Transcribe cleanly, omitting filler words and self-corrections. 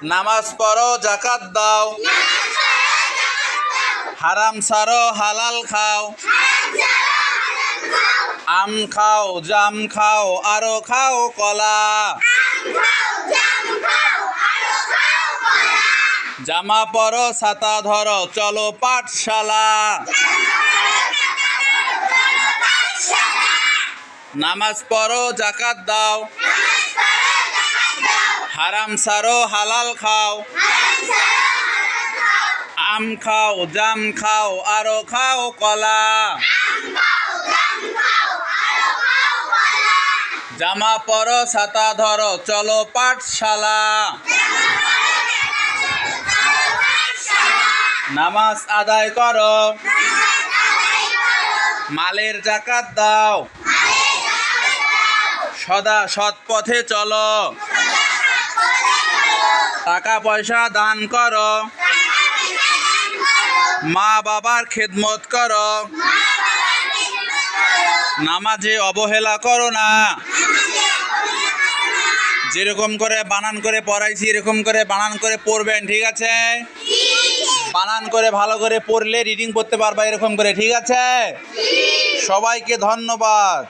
নামাজ পড়ো যাকাত দাও, হারাম ছাড়ো হালাল খাও, আম খাও জাম খাও আরো খাও কলা, জামা পরো ছাতা ধরো চলো পাঠশালা। নামাজ পড়ো যাকাত দাও, হারাম ছাড়ো হালাল খাও, আম খাও জাম খাও আরো খাও কলা, জামা পরো ছাতা ধরো চলো পাঠশালা। নামাজ আদায় করো, মালের যাকাত দাও, সদা সৎ পথে চলো, টাকা পয়সা দান করো, মা বাবার খেদমত করো, নামাজে অবহেলা করো না। যেরকম করে বানান করে পড়াইছি এরকম করে বানান করে পড়বেন, ঠিক আছে? বানান করে ভালো করে পড়লে রিডিং করতে পারবা এরকম করে, ঠিক আছে? সবাইকে ধন্যবাদ।